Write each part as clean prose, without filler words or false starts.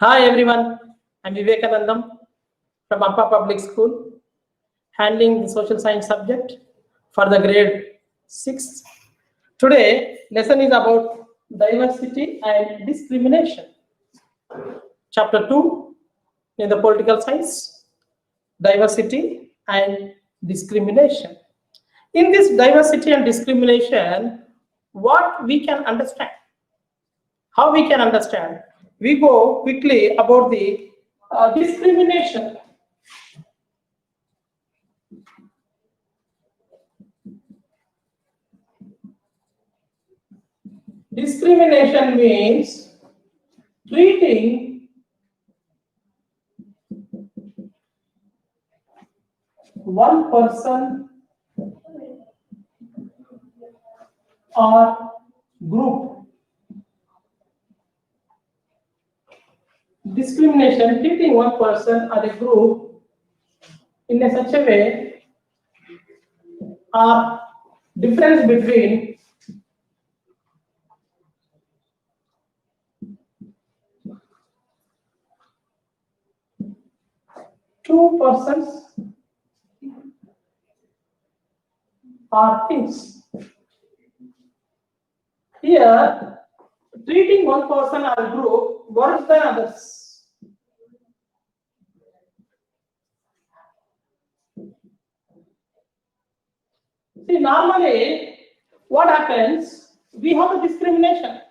Hi everyone, I'm Vivekanandam from Appa Public School, handling the social science subject for the grade 6. Today, lesson is about diversity and discrimination. Chapter 2 in the political science, diversity and discrimination. In this diversity and discrimination, what we can understand? How we can understand? We go quickly about the discrimination. Discrimination means treating one person or group. Discrimination, treating one person or a group in a such a way, or difference between two persons or things. Here, treating one person or group worse than others. See, normally, what happens? We have a discrimination.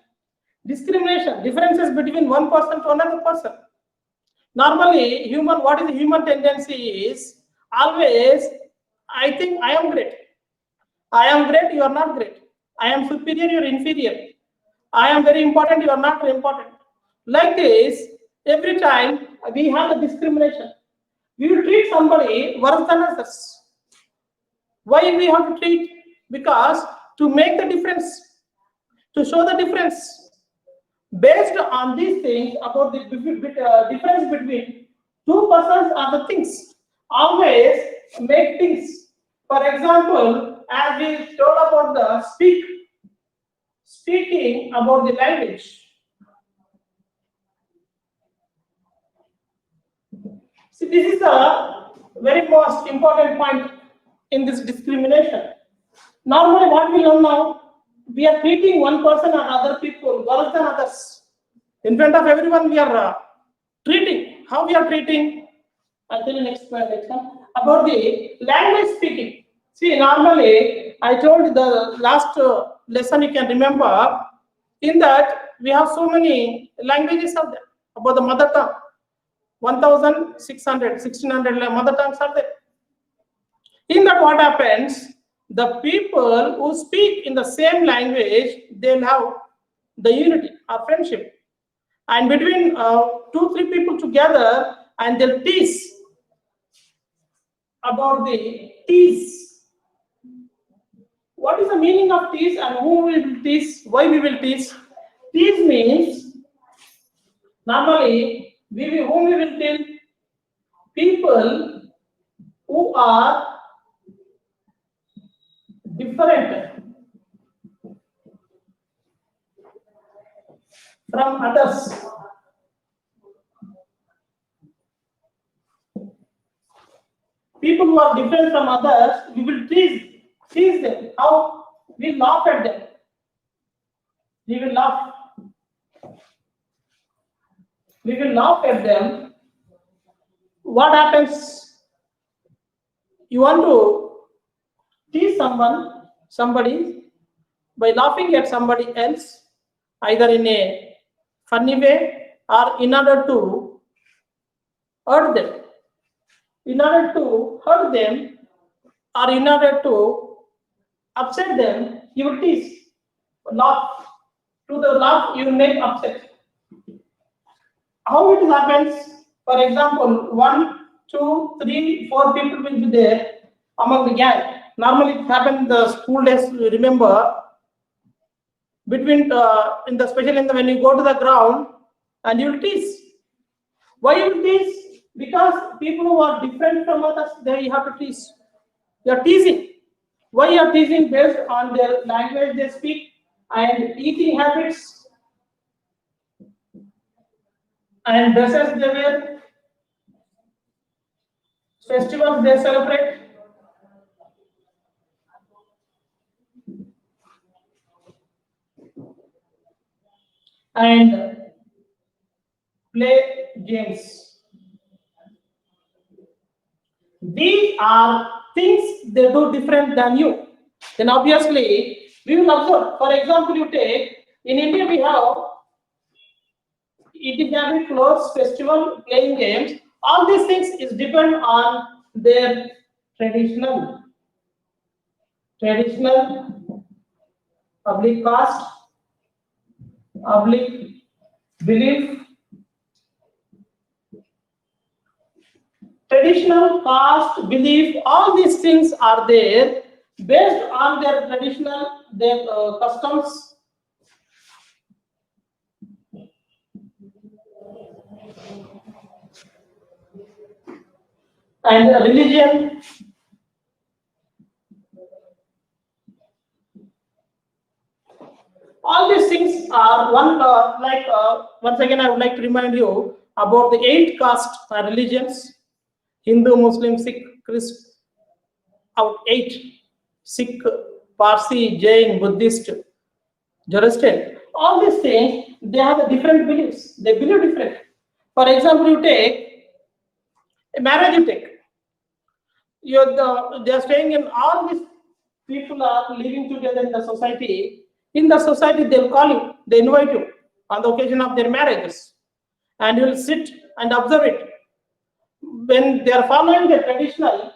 Discrimination, differences between one person to another person. Normally, what is the human tendency is always, I think I am great. I am great, you are not great. I am superior, you are inferior. I am very important, you are not very important. Like this, every time we have a discrimination. We will treat somebody worse than others. Why we have to treat? Because to make the difference, to show the difference. Based on these things about the difference between two persons or the things, always make things. For example, as we told about the speaking about the language. See, this is the very most important point in this discrimination. Normally, what we learn now, we are treating one person or other people worse than others. In front of everyone, we are treating. How we are treating? I'll tell you next one. About the language speaking. See, normally, I told the last lesson, you can remember, in that we have so many languages out there about the mother tongue. 1,600, 1,600 mother tongues are there. In that, what happens? The people who speak in the same language, they'll have the unity or friendship. And between 2-3 people together, and they'll tease about the tease. What is the meaning of tease and who will tease? Why we will tease? Tease means normally whom we will tell? People who are different from others. People who are different from others, we will tease them. How? We laugh at them. We will laugh. We will laugh at them. What happens? You want to tease somebody by laughing at somebody else, either in a funny way or in order to hurt them. In order to hurt them or in order to upset them, you will tease. Laugh. To the laugh, you will make upset. How it happens? For example, 1, 2, 3, 4 people will be there among the gang. Normally, it happens in the school days. Remember, between especially when you go to the ground and you will tease. Why you will tease? Because people who are different from others, they you have to tease. You are teasing. Why you are teasing? Based on their language they speak and eating habits. and dresses they wear, festivals they celebrate, and play games. These are things they do different than you. Then obviously we will observe. For example, you take in India we have eating habit, clothes, festival, playing games. All these things is depend on their traditional, traditional public caste, public belief, traditional caste belief. All these things are there based on their traditional, their customs, and religion. All these things are one once again I would like to remind you about the 8 caste religions: Hindu, Muslim, Sikh, Christ, out 8: Sikh, Parsi, Jain, Buddhist, Zoroastrian. All these things they have a different beliefs. They believe different. For example, you take a marriage. You take they are staying in all these people are living together in the society. In the society, they'll call you, they invite you on the occasion of their marriages, and you will sit and observe it. When they are following the traditional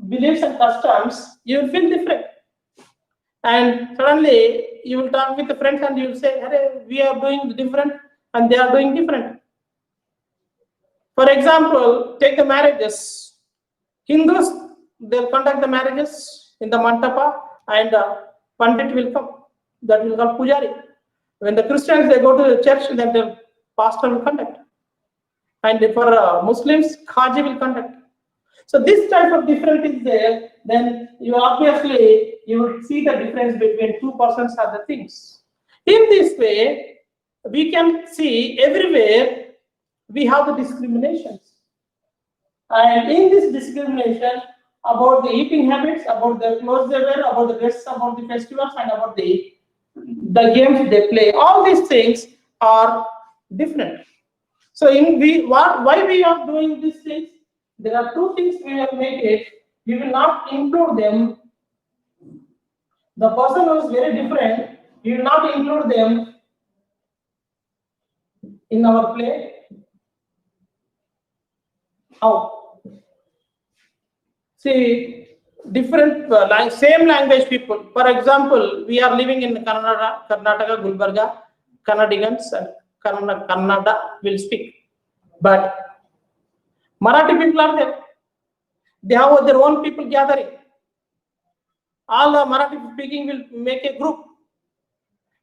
beliefs and customs, you will feel different. And suddenly, you will talk with the friends and you will say, "Hey, we are doing different, and they are doing different." For example, take the marriages. Hindus, they'll conduct the marriages in the mantapa, and Pandit will come. That will call Pujari. When the Christians, they go to the church, then the pastor will conduct. And for Muslims, Khaji will conduct. So this type of difference is there, then you obviously, you will see the difference between two persons are the things. In this way, we can see everywhere we have the discriminations. And in this discrimination, about the eating habits, about the clothes they wear, about the dress, about the festivals, and about the games they play, all these things are different. So why we are doing these things? There are two things we have made it. We will not include them. The person who is very different, we will not include them in our play. How? See, different same language people. For example, we are living in Karnataka, Gulbarga, Kannadians and Kannada will speak. But Marathi people are there. They have their own people gathering. All the Marathi speaking will make a group.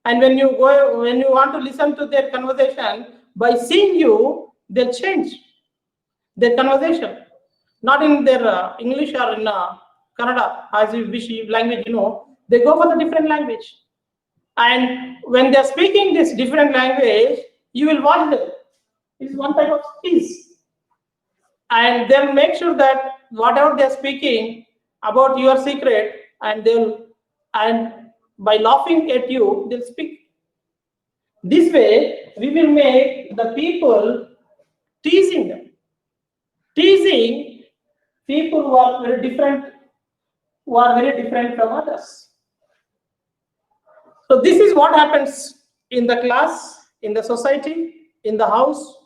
And when you want to listen to their conversation, by seeing you, they'll change their conversation. Not in their English or in Kannada, as you wish language, they go for the different language. And when they're speaking this different language, you will watch them. It's one type of speech. And they'll make sure that whatever they're speaking about your secret, and by laughing at you, they'll speak. This way, we will make the people teasing them. Teasing people who are very different from others. So this is what happens in the class, in the society, in the house,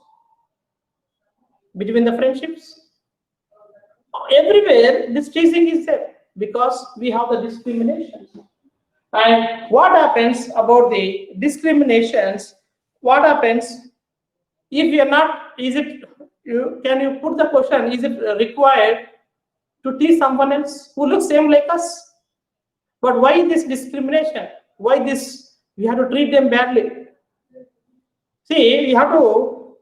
between the friendships. Everywhere this teasing is there because we have the discriminations. And what happens about the discriminations? What happens if you are not? Can you put the question? Is it required to tease someone else who looks same like us? But why this discrimination? Why this? We have to treat them badly. See, you have to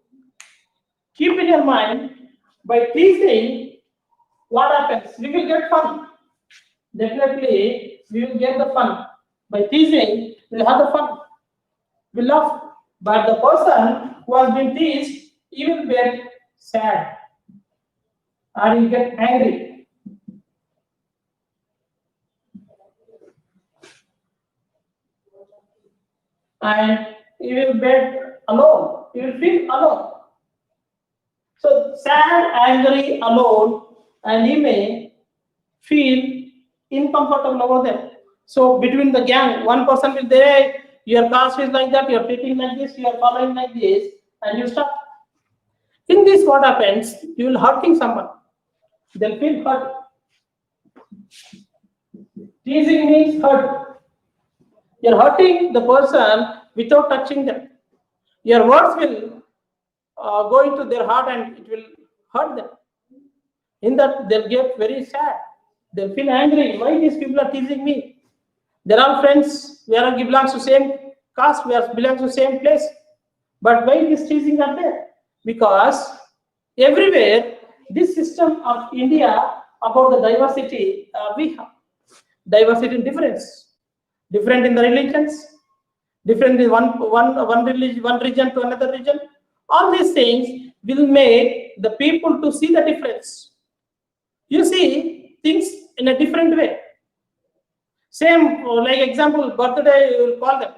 keep in your mind, by teasing, what happens? We will get fun. Definitely, we will get the fun. By teasing, we'll have the fun. We'll laugh. But the person who has been teased, you will get sad or you get angry. And you will get alone. You will feel alone. So sad, angry, alone, and he may feel uncomfortable over there. So between the gang, one person will say, your caste is like that, you're treating like this, you are following like this, and you start. In this, what happens? You will hurting someone. They'll feel hurt. Teasing means hurt. You're hurting the person without touching them. Your words will go into their heart and it will hurt them. In that, they'll get very sad. They'll feel angry. Why these people are teasing me? They're all friends. We are belongs to same caste. We are belongs to same place. But why this teasing are there? Because everywhere this system of India about the diversity we have diversity in difference, different in the religions, different in one religion, one region to another region. All these things will make the people to see the difference. You see things in a different way. Same, like example, birthday, you will call them.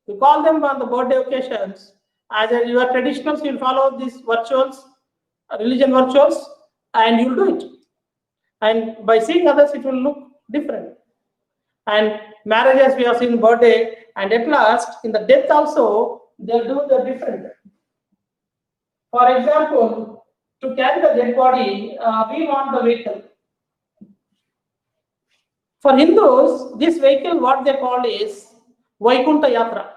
You call them on the birthday occasions. As you are traditionals, you will follow these rituals, religion rituals, and you will do it. And by seeing others, it will look different. And marriages, we have seen birthday, and at last, in the death also, they'll do the different. For example, to carry the dead body, we want the vehicle. For Hindus, this vehicle, what they call is Vaikunta Yatra.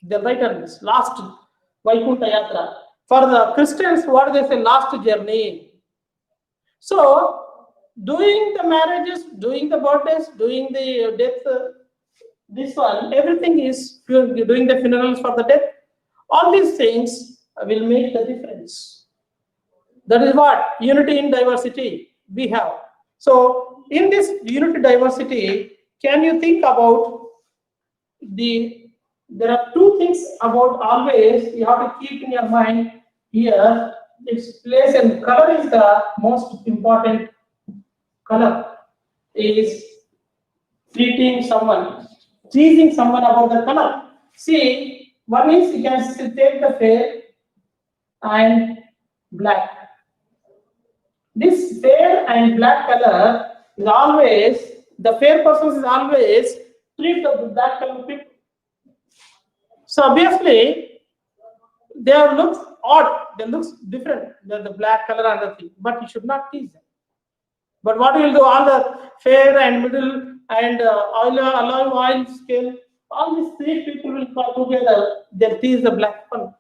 They write on this, last Vaikunta Yatra. For the Christians, what they say, last journey. So, doing the marriages, doing the birthdays, doing the death, this one, everything is doing the funerals for the death. All these things will make the difference. That is what unity in diversity we have. So, in this unity diversity, can you think about there are two things about always you have to keep in your mind here. Its place and color is the most important. Color is treating someone, teasing someone about the color. See, one is you can take the fair and black. This fair and black color is always, the fair person is always treat the black color people. So obviously, they looks odd, they looks different than the black color and the thing, but you should not tease them. But what you will do, all the fair and middle and olive oil scale, all these three people will come together, they'll tease the black one,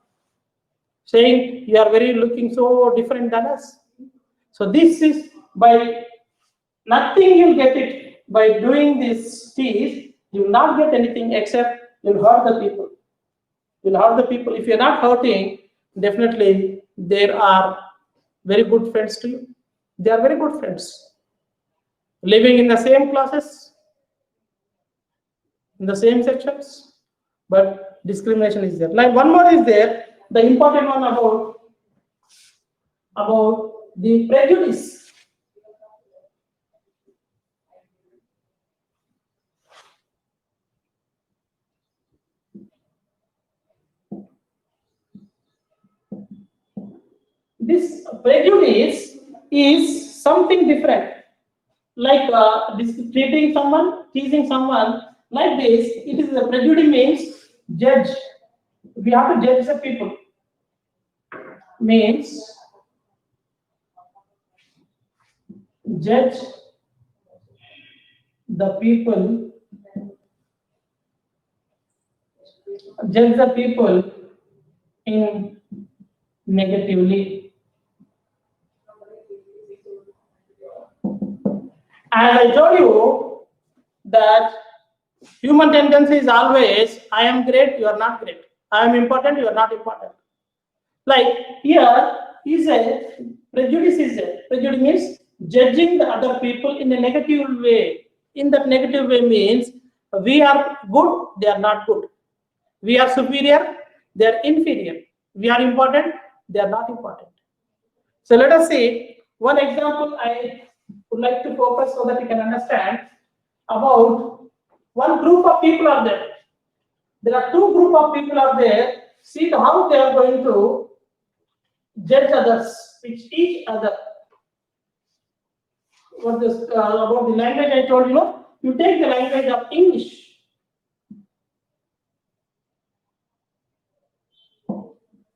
saying you are very looking so different than us. So this is by nothing you'll get it. By doing this tease, you will not get anything except you'll hurt the people. You'll hurt the people. If you're not hurting, definitely there are very good friends to you. They are very good friends. Living in the same classes, in the same sections, but discrimination is there. Like one more is there, the important one about the prejudice. This prejudice is something different. Like treating someone, teasing someone, like this, it is the prejudice means judge. We have to judge the people. Means judge the people. Judge the people in negatively. As I told you that human tendency is always, I am great, you are not great. I am important, you are not important. Like here is a prejudice is a prejudice means judging the other people in a negative way. In that negative way means we are good, they are not good. We are superior, they are inferior. We are important, they are not important. So let us see one example I would like to focus so that you can understand about one group of people are there. There are two group of people are there. See how they are going to judge others, with each other. What this about the language I told you? You take the language of English.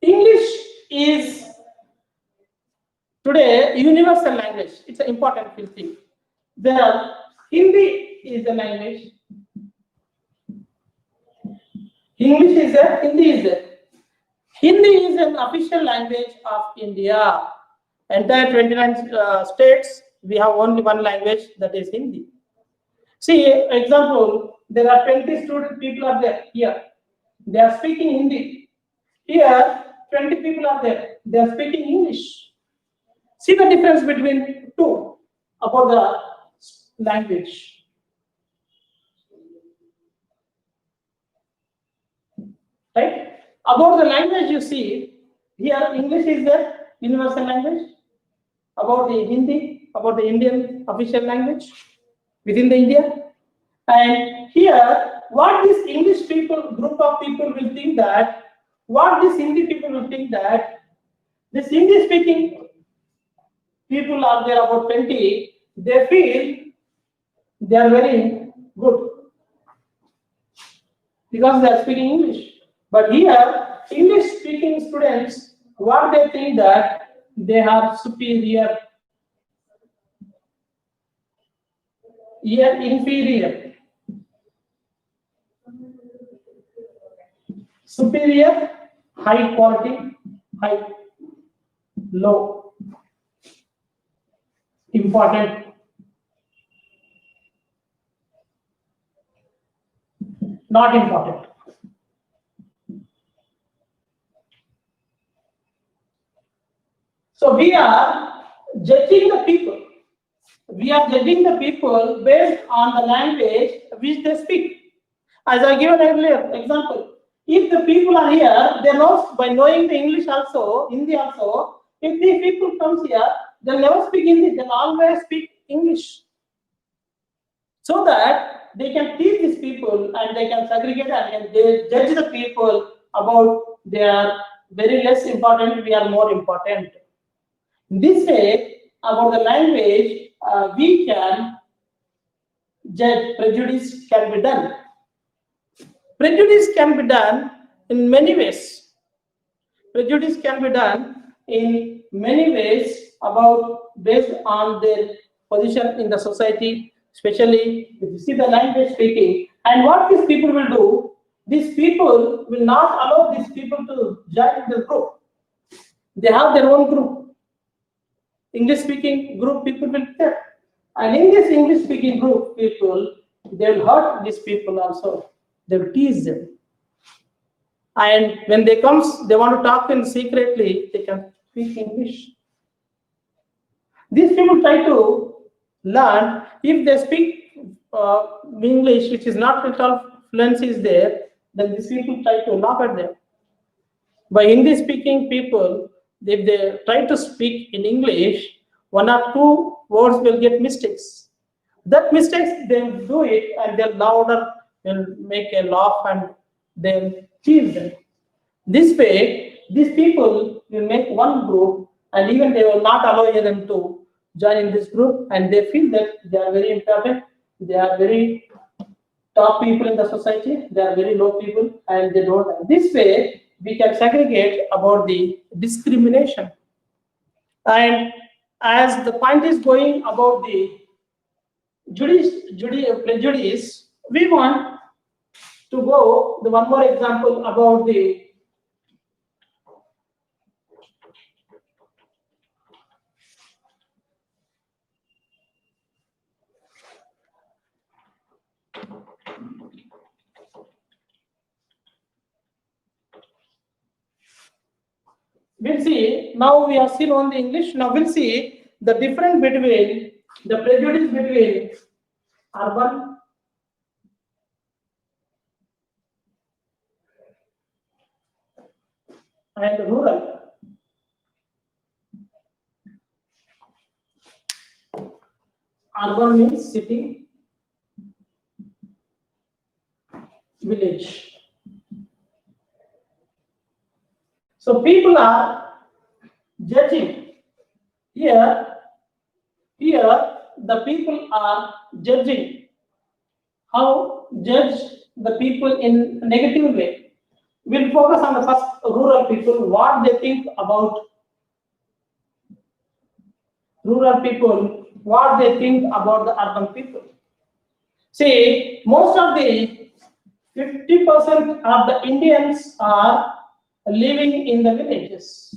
English is today universal language. It's an important thing. The Hindi is the language. English is there. Hindi is there. Hindi is an official language of India. Entire 29 states, we have only one language, that is Hindi. See, example, there are 20 student people are there here. They are speaking Hindi. Here, 20 people are there. They are speaking English. See the difference between two about the language. Right? About the language, you see, here English is the universal language. About the Hindi, about the Indian official language within the India. And here, what this English people, group of people will think that, what this Hindi people will think that, this Hindi speaking people are there about 20, they feel they are very good because they are speaking English. But here, English speaking students, what they think that they are superior, here inferior, superior, high quality, high, low, important, not important. So we are judging the people. We are judging the people based on the language which they speak. As I given earlier example, if the people are here, they know by knowing the English also, Hindi also. If the people comes here, they'll never speak Hindi. They'll always speak English, so that they can teach these people and they can segregate and they judge the people about they are very less important. We are more important. This way, about the language, we can judge. Prejudice can be done. Prejudice can be done in many ways. Prejudice can be done in many ways about based on their position in the society, especially if you see the language speaking. And what these people will do, these people will not allow these people to join the group. They have their own group. English speaking group people will there. And in this English speaking group people, they will hurt these people also. They will tease them. And when they comes, they want to talk in secretly, they can speak English. These people try to learn. If they speak English, which is not at all fluency is there, then these people try to laugh at them. By Hindi speaking people, if they try to speak in English, one or two words will get mistakes. That mistakes, they'll do it and they'll louder, they'll make a laugh and they'll tease them. This way, these people will make one group and even they will not allow them to join in this group, and they feel that they are very important, they are very top people in the society, they are very low people, and they don't. This way, we can segregate about the discrimination. And as the point is going about the prejudice, we want to go the one more example about the we'll see. Now we have seen only English. Now we'll see the difference between the prejudice between urban and rural. Urban means city, village. So people are judging. Here, the people are judging. How judge the people in a negative way? We'll focus on the first rural people, what they think about rural people, what they think about the urban people. See, most of the 50% of the Indians are living in the villages.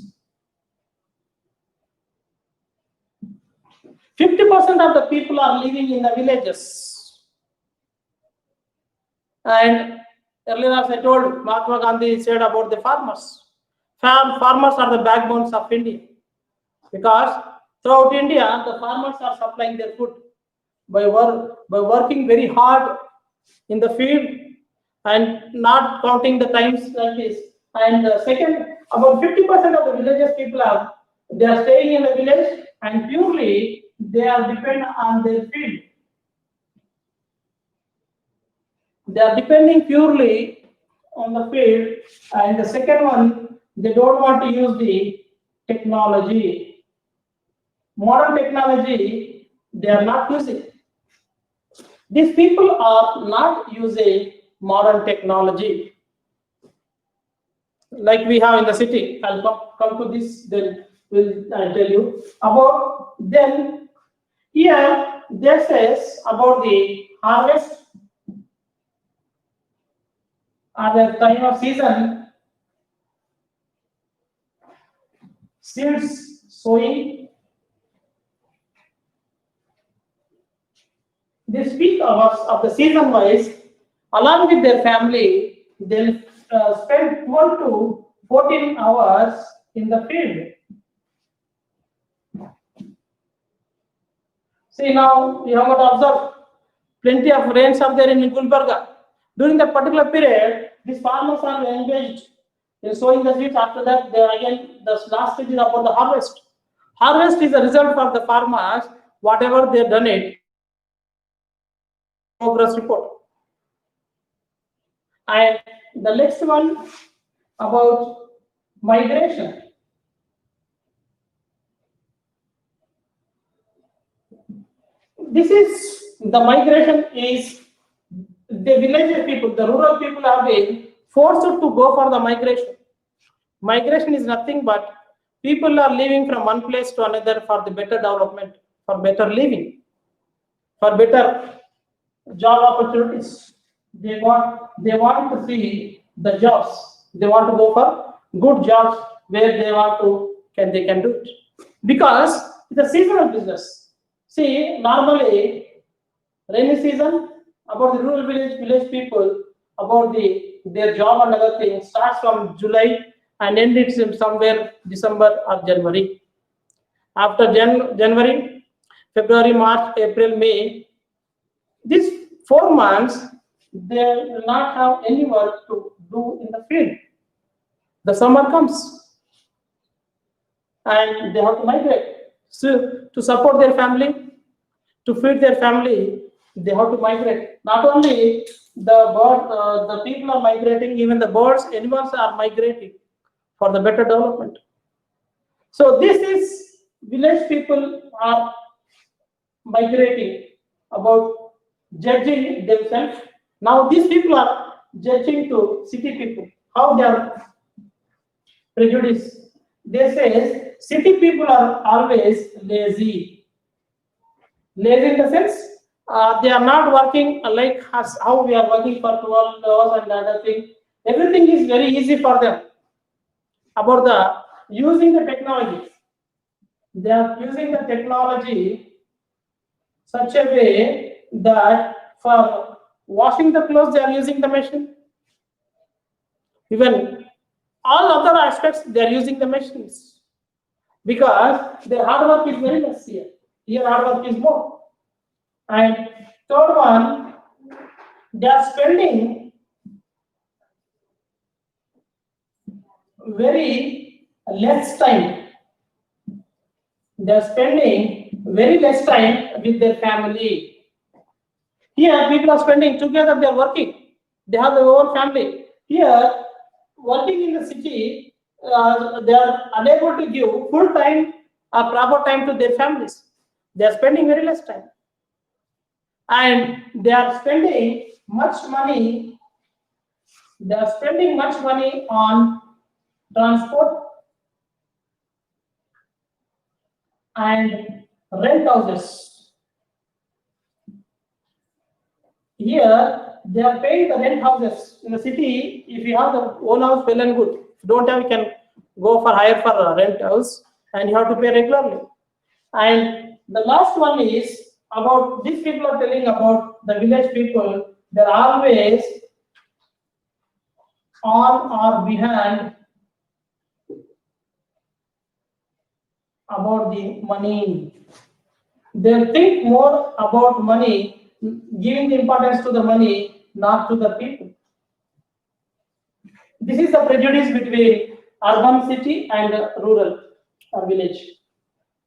50% of the people are living in the villages. And earlier, as I told, Mahatma Gandhi said about the farmers. Farmers are the backbones of India. Because throughout India, the farmers are supplying their food by working very hard in the field and not counting the times like this. And second, about 50% of the villages people they are staying in the village and purely they are dependent on their field. They are depending purely on the field. And the second one, they don't want to use the technology. Modern technology, they are not using. These people are not using modern technology like we have in the city. I'll come to this, then I'll tell you about. Then here this says about the harvest at the time of season, seeds sowing. These peak hours of the season wise, along with their family, they'll spend 12 to 14 hours in the field. See, now you have got to observe plenty of rains are there in Gulbarga. During that particular period, these farmers are engaged in sowing the seeds. After that, they again the last stage is about the harvest. Harvest is a result for the farmers, whatever they've done it. Progress report. And the next one about migration. This is the migration is the village people, the rural people have been forced to go for the migration. Migration is nothing but people are living from one place to another for the better development, for better living, for better job opportunities. They want to see the jobs. They want to go for good jobs where they can do it. Because it's a seasonal business. See, normally rainy season about the rural village people about their job and other things starts from July and ends in somewhere December or January. After January, February, March, April, May, these 4 months they will not have any work to do in the field. The summer comes and they have to migrate. So to support their family, to feed their family, they have to migrate. Not only the people are migrating, even the birds, animals are migrating for the better development. So this is village people are migrating about judging themselves. Now these people are judging to city people, how they are prejudiced. They say city people are always lazy. Lazy in the sense they are not working like us, how we are working for 12 hours and other thing. Everything is very easy for them. About the using the technology, they are using the technology such a way that for washing the clothes they are using the machine. Even all other aspects they are using the machines because their hard work is very less here. Here hard work is more. And third one, they are spending very less time. They are spending very less time with their family. Here, people are spending together, they are working, they have their own family. Here, working in the city, they are unable to give full time or proper time to their families. They are spending very less time. And they are spending much money. They are spending much money on transport and rent houses. Here, they are paying the rent houses. In the city, if you have the own house, well and good. If you don't have, you can go for hire for a rent house, and you have to pay regularly. And the last one is about these people are telling about the village people. They're always on or behind about the money. They think more about money, giving the importance to the money, not to the people. This is the prejudice between urban city and rural or village.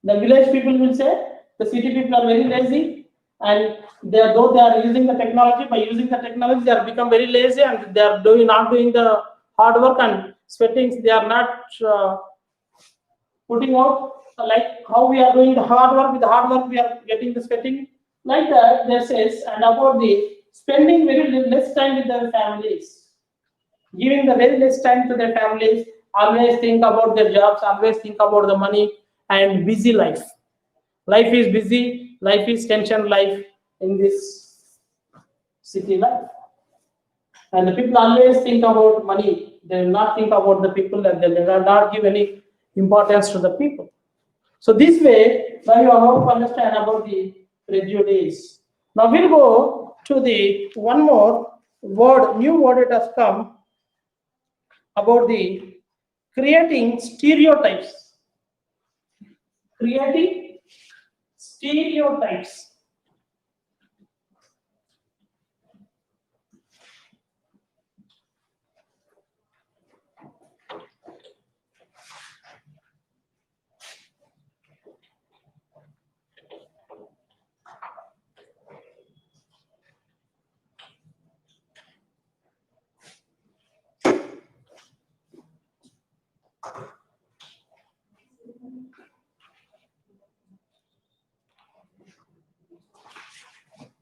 The village people will say the city people are very lazy, and though they are using the technology, by using the technology they are become very lazy, and they are not doing the hard work and sweating. They are not putting out like how we are doing the hard work. With the hard work we are getting the sweating, like that they says. And about the spending very less time with their families, giving the very less time to their families, always think about their jobs, always think about the money, and busy life. Life is busy, life is tension life in this city life. And the people always think about money. They will not think about the people, and they will not give any importance to the people. So this way, now you have to understand about the prejudice. Now we'll go to the one more word, new word it has come about the creating stereotypes. Creating stereotypes.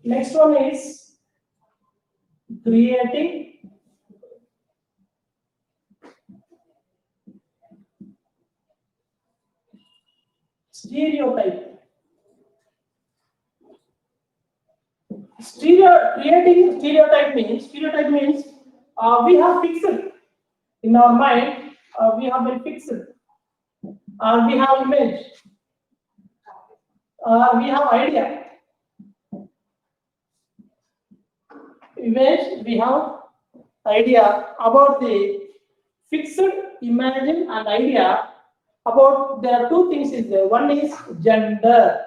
Next one is creating stereotype. Creating stereotype means we have fixed in our mind. We have been fixed, or we have image, or we have idea. Image, we have idea about the fixed imagine and idea about. There are two things is there. One is gender.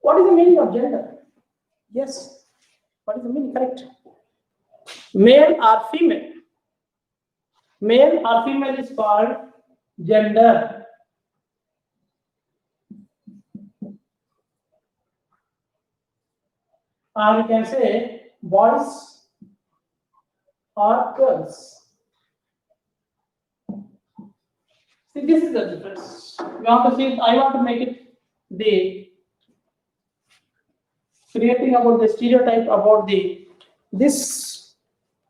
What is the meaning of gender? Yes. What is the meaning? Correct. Male or female? Male or female is called gender. Or you can say boys or girls. See, this is the difference. You want to see, I want to make it the creating about the stereotype about the this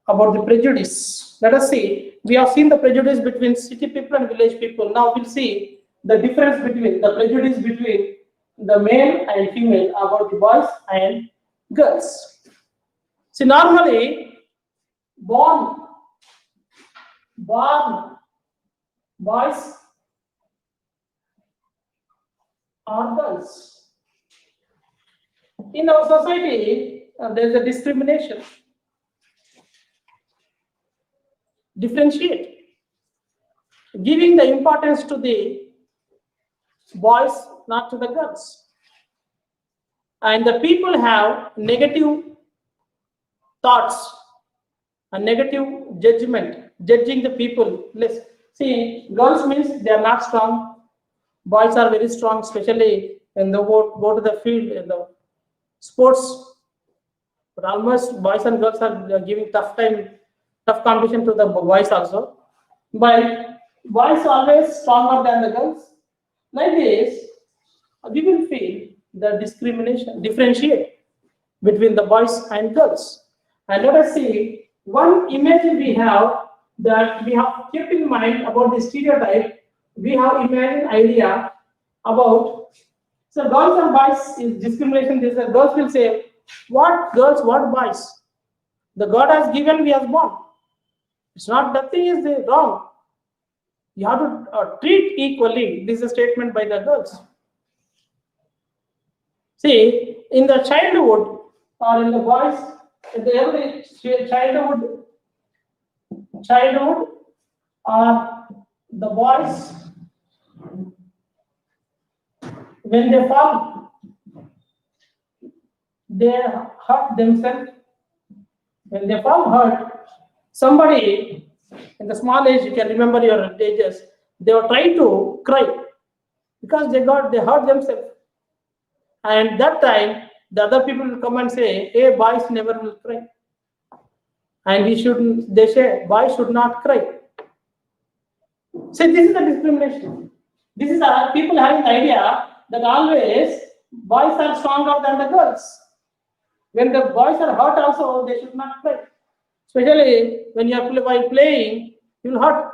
about the prejudice. Let us see. We have seen the prejudice between city people and village people. Now we'll see the difference between the prejudice between the male and female about the boys and girls. See, normally born boys or girls. In our society, there is a discrimination. Differentiate, giving the importance to the boys, not to the girls. And the people have negative thoughts and negative judgment, judging the people less. See, girls means they are not strong, Boys are very strong, especially when they go to the field in the sports. But almost boys and girls are giving tough competition to the boys also. But boys always stronger than the girls. Like this, we will feel the discrimination, differentiate between the boys and girls. And let us see one image we have that we have kept in mind about the stereotype. We have imagined idea about so girls and boys is discrimination. This girls will say, what girls, what boys? The God has given, we have born. It's not nothing is wrong. You have to treat equally. This is a statement by the girls. See, in the childhood or in the boys, in the every childhood or the boys, when they fall, they hurt themselves. When they fall hurt, somebody in the small age, you can remember your ages, they were trying to cry because they hurt themselves. And that time, the other people will come and say, hey, boys never will cry. And they say, boys should not cry. See, this is the discrimination. This is people having the idea that always boys are stronger than the girls. When the boys are hurt also, they should not cry. Especially when you are while playing, you will hurt.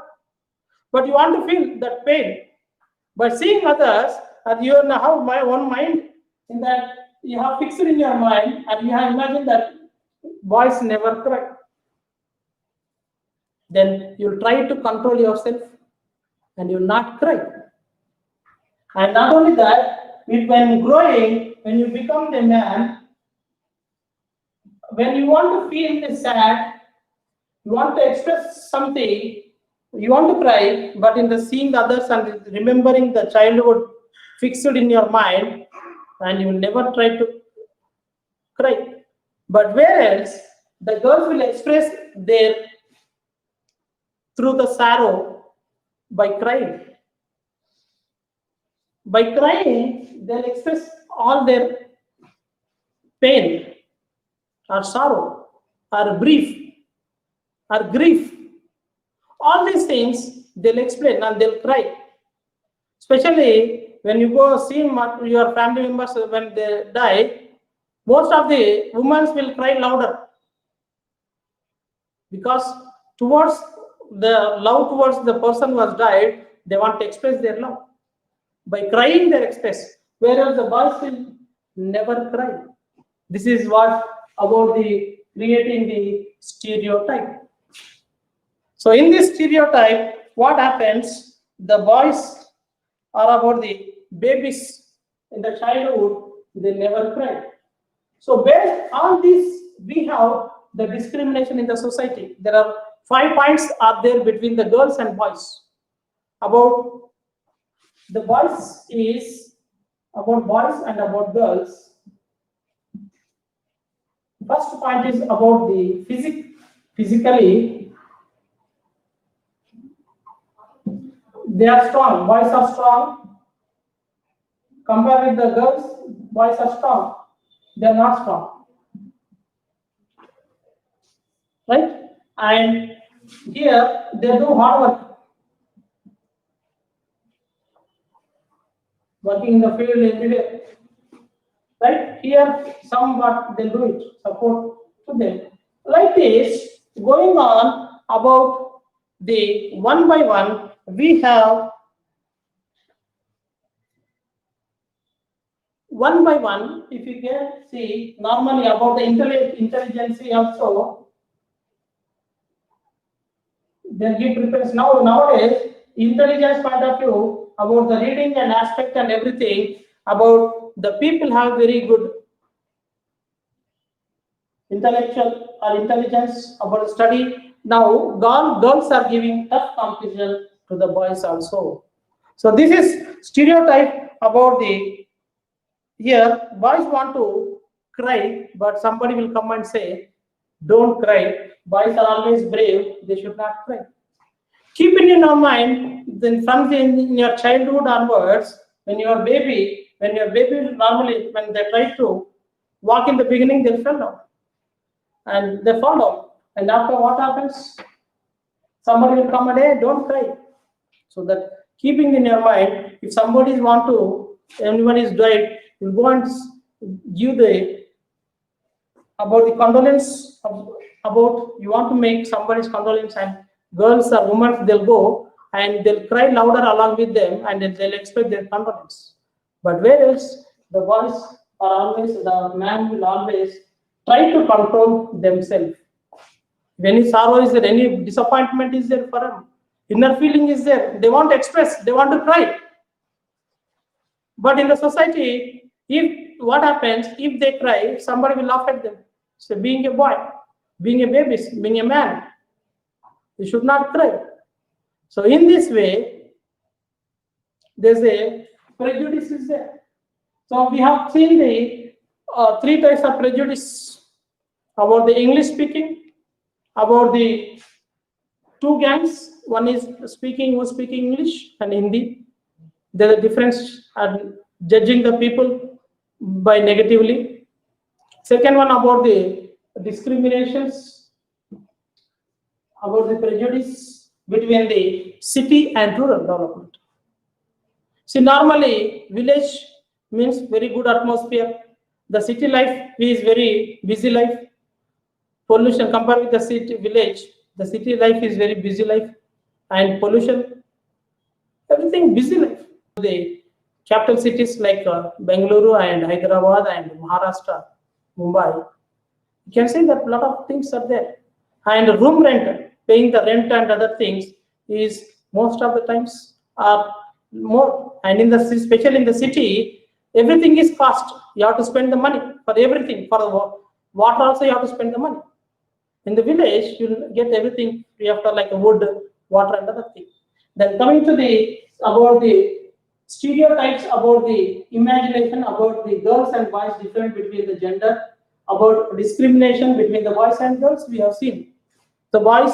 But you want to feel that pain. But seeing others, and you have my own mind, in that you have fixed in your mind, and you have imagined that boys never cry. Then you'll try to control yourself, and you'll not cry. And not only that, when growing, when you become a man, when you want to feel sad, you want to express something, you want to cry, but in the seeing the others and remembering the childhood fixed in your mind, and you will never try to cry. But whereas the girls will express their through the sorrow by crying. By crying, they'll express all their pain or sorrow or grief. All these things they'll explain and they'll cry. Especially when you go see your family members when they die, most of the women will cry louder because towards the love towards the person who has died, they want to express their love. By crying, they express. Whereas the boys will never cry. This is what about the creating the stereotype. So in this stereotype, what happens? The boys are about the babies in the childhood, they never cry. So based on this, we have the discrimination in the society. There are 5 points are there between the girls and boys. About the boys is about boys and about girls. First point is about the physically. They are strong. Boys are strong. Compared with the girls, boys are strong. They are not strong. Right? And here they do hard work. Working in the field every day. Right? Here, somewhat they do it, support to them. Like this, going on about the one by one, we have one by one, if you can see normally about the intelligence also, they give preference. Nowadays, intelligence point of view, about the reading and aspect and everything, about the people have very good intellectual or intelligence about study. Now, girls are giving tough competition to the boys also. So this is stereotype about the here boys want to cry, but somebody will come and say, don't cry. Boys are always brave. They should not cry. Keep in your mind, then from in your childhood onwards, when your baby normally, when they try to walk in the beginning, they'll fall down. And they fall down. And after, what happens? Somebody will come and, hey, don't cry. So that keeping in your mind, if somebody anyone is died, you go and give about the condolence, about you want to make somebody's condolence, and girls or women, they'll go and they'll cry louder along with them, and then they'll express their condolence. But whereas the boys are always, the man will always try to control themselves. If any sorrow is there, any disappointment is there for them, inner feeling is there, they want to express, they want to cry. But in the society, what happens if they cry, somebody will laugh at them. So being a boy, being a baby, being a man, you should not cry. So in this way, there's a prejudice is there. So we have seen the 3 types of prejudice about the English speaking, about the 2 gangs. One is who's speaking English and Hindi. There's a difference and judging the people by negatively. Second one about the discriminations, about the prejudice between the city and rural development. See, normally village means very good atmosphere. The city life is very busy life. Pollution compared with the city village, the city life is very busy life, and pollution, everything busy life. The capital cities like Bengaluru and Hyderabad and Maharashtra, Mumbai, you can see that a lot of things are there. And room rent, paying the rent and other things is most of the times are more. And in the especially in the city, everything is cost. You have to spend the money for everything. For the water also, you have to spend the money. In the village, you'll get everything free after, like a wood, water, and other things. Then coming to about the stereotypes, about the imagination, about the girls and boys different between the gender, about discrimination between the boys and girls, we have seen. The boys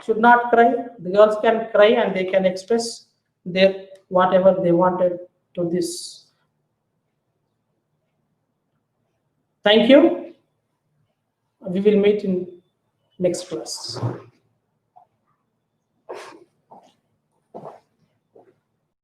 should not cry. The girls can cry and they can express their whatever they wanted to this. Thank you. We will meet in next class.